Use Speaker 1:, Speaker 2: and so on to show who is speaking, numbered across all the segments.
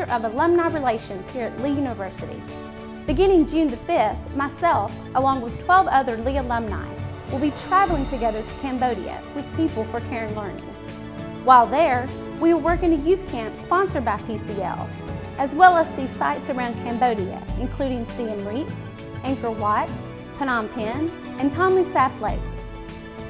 Speaker 1: of Alumni Relations here at Lee University. Beginning June the 5th, myself, along with 12 other Lee alumni, will be traveling together to Cambodia with People for Care and Learning. While there, we will work in a youth camp sponsored by PCL, as well as see sites around Cambodia, including Siem Reap, Angkor Wat, Phnom Penh, and Tonle Sap Lake.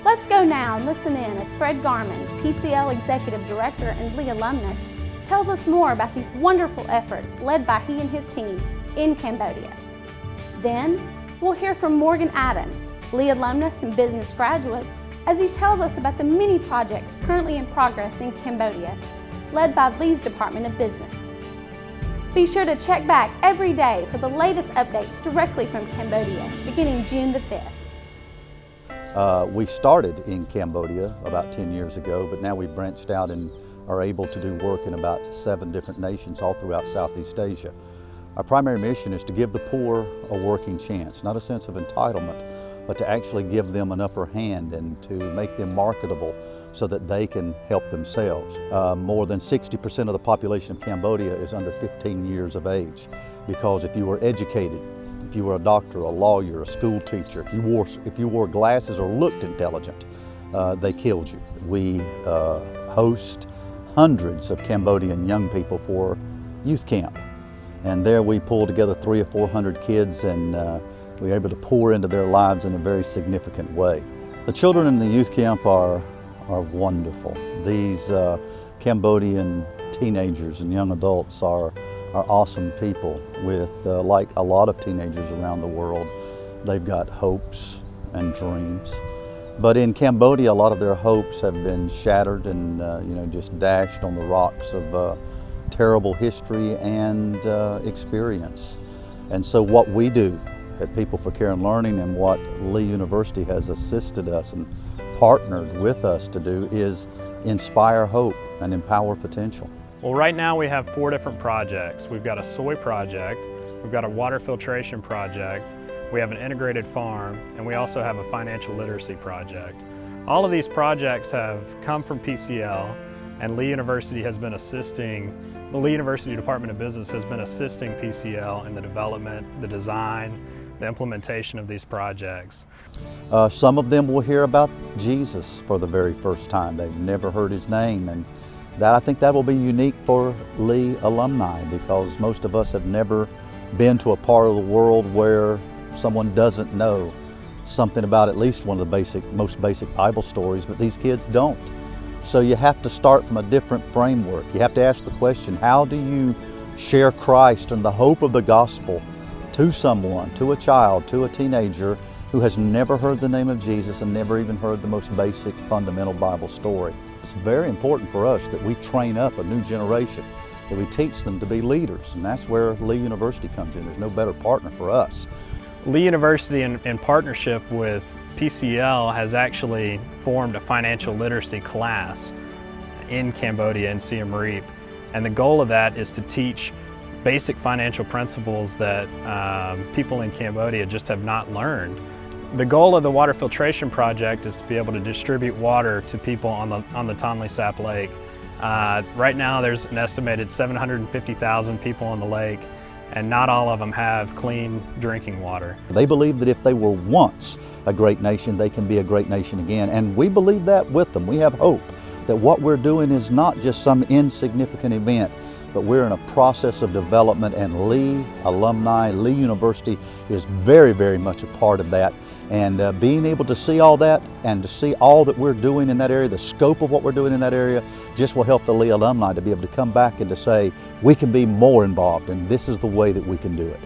Speaker 1: Let's go now and listen in as Fred Garman, PCL Executive Director and Lee alumnus, tells us more about these wonderful efforts led by he and his team in Cambodia. Then, we'll hear from Morgan Adams, Lee alumnus and business graduate, as he tells us about the many projects currently in progress in Cambodia, led by Lee's Department of Business. Be sure to check back every day for the latest updates directly from Cambodia, beginning June the 5th.
Speaker 2: We started in Cambodia about 10 years ago, but now we've branched out and are able to do work in about 7 different nations all throughout Southeast Asia. Our primary mission is to give the poor a working chance, not a sense of entitlement, but to actually give them an upper hand and to make them marketable so that they can help themselves. More than 60% of the population of Cambodia is under 15 years of age, because if you were educated, if you were a doctor, a lawyer, a school teacher, if you wore glasses or looked intelligent, they killed you. We host hundreds of Cambodian young people for youth camp. And there we pull together 300 or 400 kids, and we're able to pour into their lives in a very significant way. The children in the youth camp are wonderful. These Cambodian teenagers and young adults are awesome people with, like a lot of teenagers around the world, they've got hopes and dreams. But in Cambodia, a lot of their hopes have been shattered and just dashed on the rocks of terrible history and experience. And so what we do at People for Care and Learning, and what Lee University has assisted us and partnered with us to do, is inspire hope and empower potential.
Speaker 3: Well, right now we have 4 different projects. We've got a soy project, we've got a water filtration project, we have an integrated farm, and we also have a financial literacy project. All of these projects have come from PCL, and Lee University has been assisting, the Lee University Department of Business has been assisting PCL in the development, the design, the implementation of these projects.
Speaker 2: Some of them will hear about Jesus for the very first time. They've never heard his name, and I think that will be unique for Lee alumni, because most of us have never been to a part of the world where someone doesn't know something about at least one of the most basic Bible stories, but these kids don't. So you have to start from a different framework. You have to ask the question, how do you share Christ and the hope of the gospel to someone, to a child, to a teenager who has never heard the name of Jesus and never even heard the most basic fundamental Bible story? It's very important for us that we train up a new generation, that we teach them to be leaders, and that's where Lee University comes in. There's no better partner for us.
Speaker 3: Lee University, in partnership with PCL, has actually formed a financial literacy class in Cambodia, in Siem Reap, and the goal of that is to teach basic financial principles that people in Cambodia just have not learned. The goal of the water filtration project is to be able to distribute water to people on the Tonle Sap Lake. Right now there's an estimated 750,000 people on the lake, and not all of them have clean drinking water.
Speaker 2: They believe that if they were once a great nation, they can be a great nation again, and we believe that with them. We have hope that what we're doing is not just some insignificant event, but we're in a process of development, and Lee alumni, Lee University is very, very much a part of that. And being able to see all that and to see all that we're doing in that area, the scope of what we're doing in that area, just will help the Lee alumni to be able to come back and to say, we can be more involved, and this is the way that we can do it.